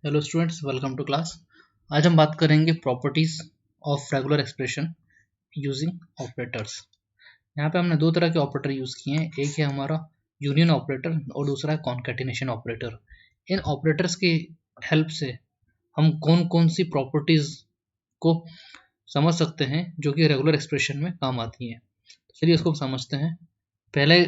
Hello students, welcome to class. आज हम बात करेंगे properties of regular expression using operators. यहाँ पे हमने दो तरह के ऑपरेटर यूज किए हैं। एक है हमारा यूनियन ऑपरेटर और दूसरा है कॉन्कैटिनेशन ऑपरेटर। इन ऑपरेटर्स की हेल्प से हम कौन कौन सी प्रॉपर्टीज को समझ सकते हैं जो कि रेगुलर एक्सप्रेशन में काम आती हैं। चलिए उसको समझते हैं। पहले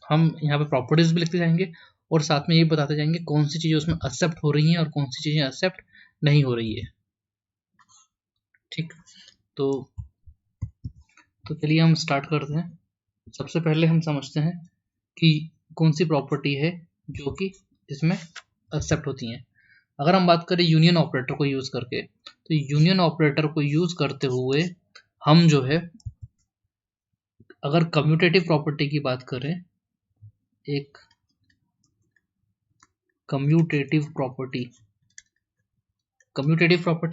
हम यहाँ पे प्रॉपर्टीज भी लिखते जाएंगे और साथ में ये बताते जाएंगे कौन सी चीज़ें उसमें एक्सेप्ट हो रही हैं और कौन सी चीज़ें एक्सेप्ट नहीं हो रही है। ठीक, तो चलिए हम स्टार्ट करते हैं। सबसे पहले हम समझते हैं कि कौन सी प्रॉपर्टी है जो कि इसमें एक्सेप्ट होती हैं। अगर हम बात करें यूनियन ऑपरेटर को यूज़ करके, तो यूनियन ऑपरेटर को यूज़ करते हुए हम जो है, अगर कम्यूटेटिव प्रॉपर्टी की बात करें, एक कम्यूटेटिव प्रॉपर्टी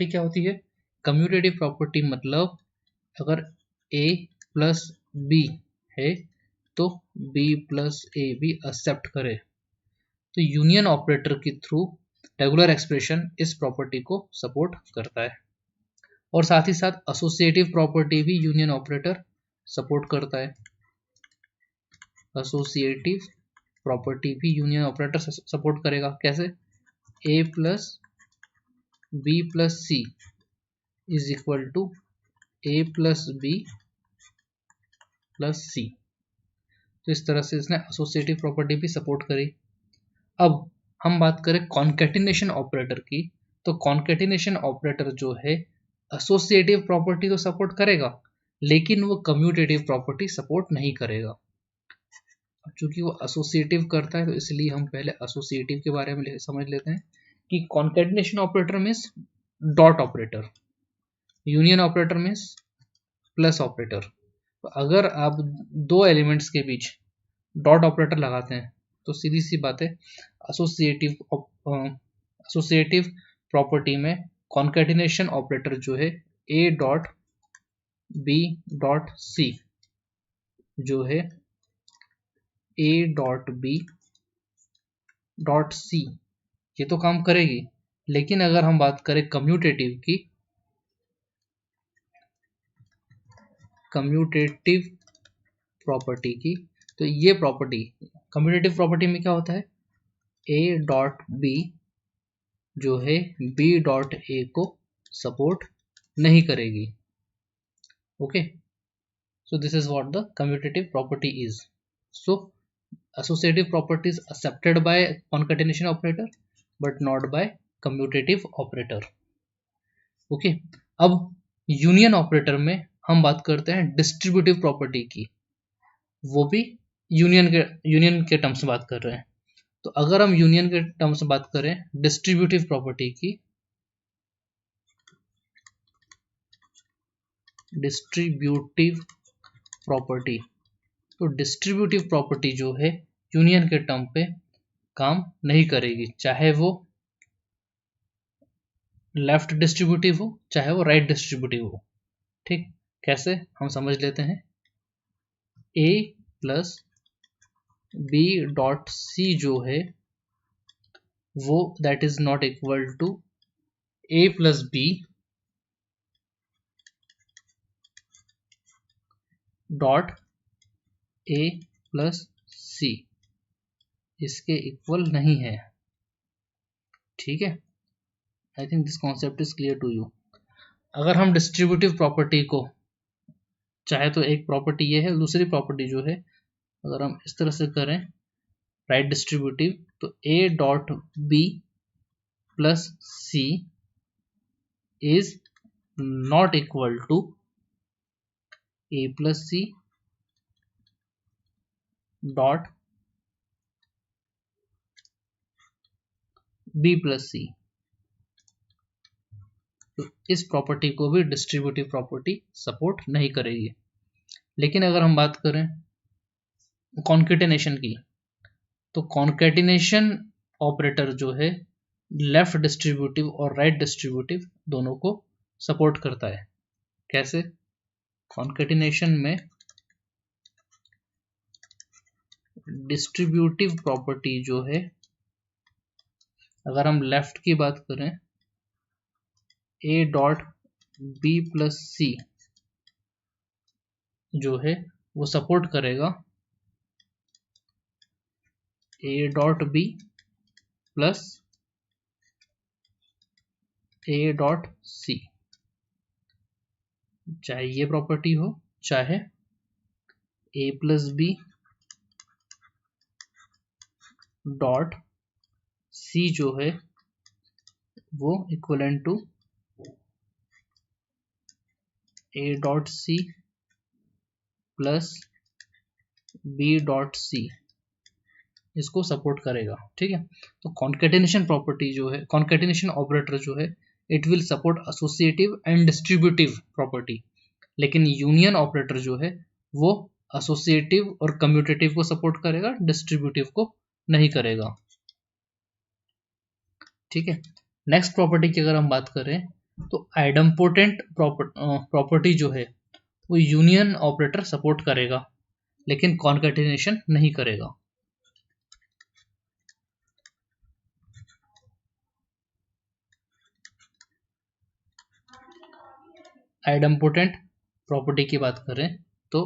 क्या होती है? कम्यूटेटिव प्रॉपर्टी मतलब अगर a प्लस बी है तो b प्लस ए भी एक्सेप्ट करे, तो यूनियन ऑपरेटर के थ्रू रेगुलर एक्सप्रेशन इस प्रॉपर्टी को सपोर्ट करता है। और साथ ही साथ एसोसिएटिव प्रॉपर्टी भी यूनियन ऑपरेटर सपोर्ट करता है। एसोसिएटिव प्रॉपर्टी भी यूनियन ऑपरेटर सपोर्ट करेगा। कैसे? a plus B plus C is equal to a plus B plus C. तो इस तरह से इसने एसोसिएटिव प्रॉपर्टी भी सपोर्ट करी। अब हम बात करें कॉन्कैटिनेशन ऑपरेटर की, तो कॉन्कैटिनेशन ऑपरेटर जो है एसोसिएटिव प्रॉपर्टी तो सपोर्ट करेगा, लेकिन वो कम्यूटेटिव प्रॉपर्टी सपोर्ट नहीं करेगा। अब चूंकि वो एसोसिएटिव करता है तो इसलिए हम पहले एसोसिएटिव के बारे में समझ लेते हैं कि concatenation operator means dot operator, union operator means plus operator. तो अगर आप दो एलिमेंट्स के बीच डॉट ऑपरेटर लगाते हैं तो सीधी सी बात है, एसोसिएटिव प्रॉपर्टी में कॉन्कैटिनेशन ऑपरेटर जो है a dot B dot C जो है a dot B dot C, ये तो काम करेगी। लेकिन अगर हम बात करें कम्यूटेटिव प्रॉपर्टी की, तो ये प्रॉपर्टी कम्यूटेटिव प्रॉपर्टी में क्या होता है, a डॉट बी जो है b डॉट ए को सपोर्ट नहीं करेगी। Okay, so this is what the commutative property is. So associative property is accepted by concatenation operator but not by commutative operator. Okay, अब यूनियन ऑपरेटर में हम बात करते हैं डिस्ट्रीब्यूटिव प्रॉपर्टी की, वो भी यूनियन के टर्म्स में बात कर रहे हैं। तो अगर हम यूनियन के टर्म्स में बात करें डिस्ट्रीब्यूटिव प्रॉपर्टी की, डिस्ट्रीब्यूटिव प्रॉपर्टी, तो डिस्ट्रीब्यूटिव प्रॉपर्टी जो है यूनियन के टर्म पे काम नहीं करेगी, चाहे वो लेफ्ट डिस्ट्रीब्यूटिव हो चाहे वो राइट डिस्ट्रीब्यूटिव हो। ठीक, कैसे हम समझ लेते हैं। a plus B dot C जो है वो that is not equal to a plus B dot a plus C, इसके इक्वल नहीं है। ठीक है, I think this concept is clear to you. अगर हम डिस्ट्रीब्यूटिव प्रॉपर्टी को, चाहे तो एक प्रॉपर्टी ये है, दूसरी प्रॉपर्टी जो है अगर हम इस तरह से करें राइट डिस्ट्रीब्यूटिव, तो a dot B plus C is not equal to a plus C dot b plus C. तो इस प्रॉपर्टी को भी डिस्ट्रीब्यूटिव प्रॉपर्टी सपोर्ट नहीं करेगी। लेकिन अगर हम बात करें कॉन्कैटिनेशन की, तो कॉन्कैटिनेशन ऑपरेटर जो है लेफ्ट डिस्ट्रीब्यूटिव और राइट डिस्ट्रीब्यूटिव दोनों को सपोर्ट करता है। कैसे? कॉन्कैटिनेशन में डिस्ट्रीब्यूटिव प्रॉपर्टी जो है अगर हम लेफ्ट की बात करें, A dot B plus C जो है वो सपोर्ट करेगा A dot B plus A dot C, चाहे ये प्रॉपर्टी हो चाहे A plus B dot C जो है वो equivalent to A dot C plus B dot C, इसको सपोर्ट करेगा। ठीक है, तो कॉन्केटेनेशन प्रॉपर्टी जो है, कॉन्केटेनेशन ऑपरेटर जो है, it will support associative and distributive property, लेकिन यूनियन ऑपरेटर जो है वो एसोसिएटिव और कम्यूटेटिव को सपोर्ट करेगा, डिस्ट्रीब्यूटिव को नहीं करेगा। ठीक है, नेक्स्ट प्रॉपर्टी की अगर हम बात करें तो आइडम्पोटेंट प्रॉपर्टी जो है वो यूनियन ऑपरेटर सपोर्ट करेगा लेकिन कॉन्केटेनेशन नहीं करेगा। आइडम्पोटेंट प्रॉपर्टी की बात करें तो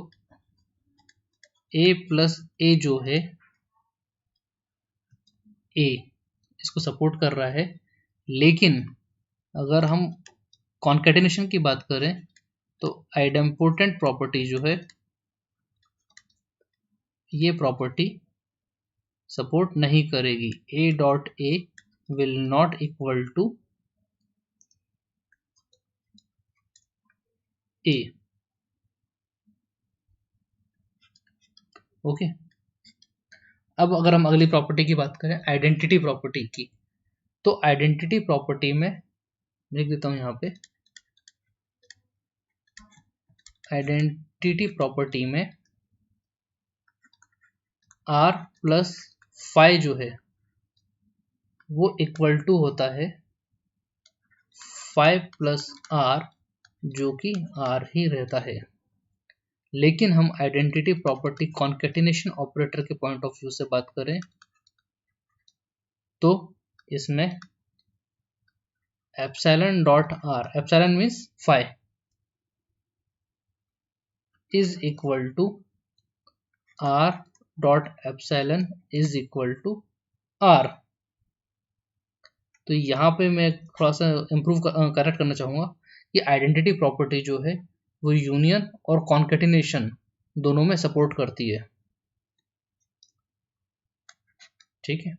ए प्लस ए जो है, ए इसको सपोर्ट कर रहा है, लेकिन अगर हम कॉन्केटेनेशन की बात करें तो आइडम्पोटेंट प्रॉपर्टी जो है ये प्रॉपर्टी सपोर्ट नहीं करेगी। A dot A will not equal to A. Okay, अब अगर हम अगली प्रॉपर्टी की बात करें आइडेंटिटी प्रॉपर्टी की, तो आइडेंटिटी प्रॉपर्टी में लिख देता हूं यहाँ पे, आइडेंटिटी प्रॉपर्टी में r प्लस फाई जो है वो इक्वल टू होता है 5 प्लस r, जो कि r ही रहता है। लेकिन हम आइडेंटिटी प्रॉपर्टी कॉन्केटिनेशन ऑपरेटर के पॉइंट ऑफ व्यू से बात करें तो इसमें epsilon dot R, epsilon means phi, is equal to r dot epsilon is equal to r। तो यहाँ पे मैं थोड़ा सा इम्प्रूव करेक्ट करना चाहूँगा कि आइडेंटिटी प्रॉपर्टी जो है वो यूनियन और कॉन्केटिनेशन दोनों में सपोर्ट करती है। ठीक है,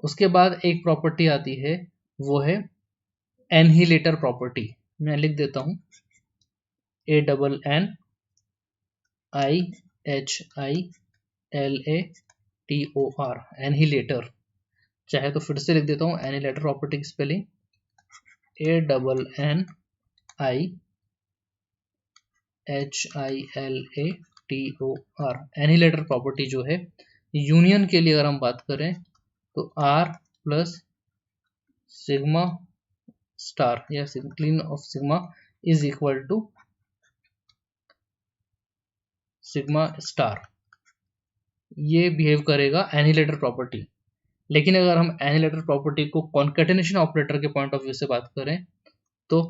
उसके बाद एक प्रॉपर्टी आती है वो है एनहिलेटर प्रॉपर्टी। मैं लिख देता हूँ A double N I H I L A T O R, annihilator. चाहे तो फिर से लिख देता हूँ एनहिलेटर प्रॉपर्टी की spelling A double N I H I L A T O R. Annihilator property जो है यूनियन के लिए अगर हम बात करें तो आर प्लस सिग्मा स्टार या Kleene of sigma is equal to sigma star, ये बिहेव करेगा एनहिलेटर प्रॉपर्टी। लेकिन अगर हम एनहिलेटर प्रॉपर्टी को कॉन्केटेनेशन ऑपरेटर के पॉइंट ऑफ व्यू से बात करें तो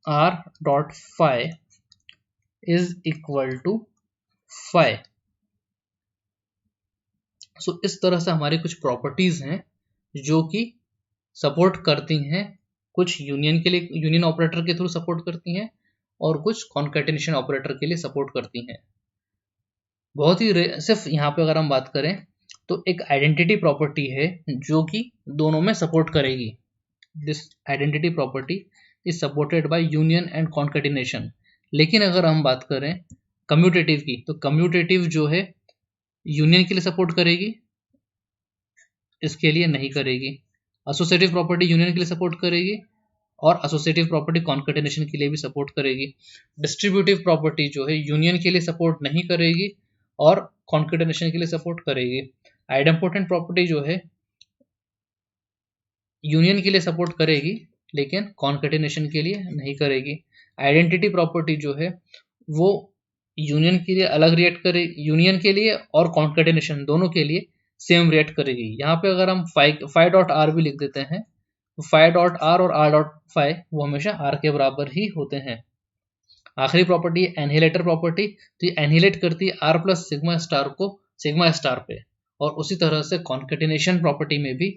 r dot phi is equal to phi. So इस तरह से हमारी कुछ प्रॉपर्टीज हैं जो कि सपोर्ट करती हैं, कुछ यूनियन के लिए यूनियन ऑपरेटर के थ्रू सपोर्ट करती हैं और कुछ कॉन्केटेनेशन ऑपरेटर के लिए सपोर्ट करती हैं। बहुत ही सिर्फ यहाँ पे अगर हम बात करें तो एक आइडेंटिटी प्रॉपर्टी है जो कि दोनों में सपोर्ट करेगी। This identity property is supported by union and concatenation. लेकिन अगर हम बात करें कम्यूटेटिव की तो कम्यूटेटिव जो है यूनियन के लिए सपोर्ट करेगी, इसके लिए नहीं करेगी। एसोसिएटिव प्रॉपर्टी यूनियन के लिए सपोर्ट करेगी और एसोसिएटिव प्रॉपर्टी कॉन्केटिनेशन के लिए भी सपोर्ट करेगी। डिस्ट्रीब्यूटिव प्रॉपर्टी जो है यूनियन के लिए सपोर्ट नहीं करेगी और कॉन्केटिनेशन के लिए सपोर्ट करेगी। आइडेम्पोटेंट प्रॉपर्टी जो है यूनियन के लिए सपोर्ट करेगी लेकिन कॉन्केटिनेशन के लिए नहीं करेगी। आइडेंटिटी प्रॉपर्टी जो है वो यूनियन के लिए अलग रिएक्ट करे, यूनियन के लिए और कॉन्केटिनेशन दोनों के लिए सेम रिएक्ट करेगी। यहाँ पे अगर हम फाई डॉट आर भी लिख देते हैं तो फाई डॉट आर और आर डॉट फाई वो हमेशा आर के बराबर ही होते हैं। आखिरी प्रॉपर्टी है एनहिलेटर प्रॉपर्टी, तो ये एनहिलेट करती है आर प्लस सिग्मा स्टार को सिग्मा स्टार पे। और उसी तरह से कॉन्केटिनेशन प्रॉपर्टी में भी,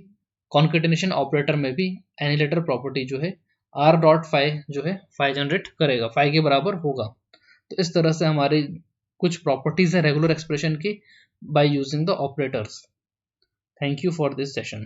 कॉन्केटिनेशन ऑपरेटर में भी एनहिलेटर प्रॉपर्टी जो है आर डॉट फाई जो है फाई जनरेट करेगा, फाई के बराबर होगा। तो इस तरह से हमारी कुछ प्रॉपर्टीज है रेगुलर एक्सप्रेशन की by using the operators. Thank you for this session.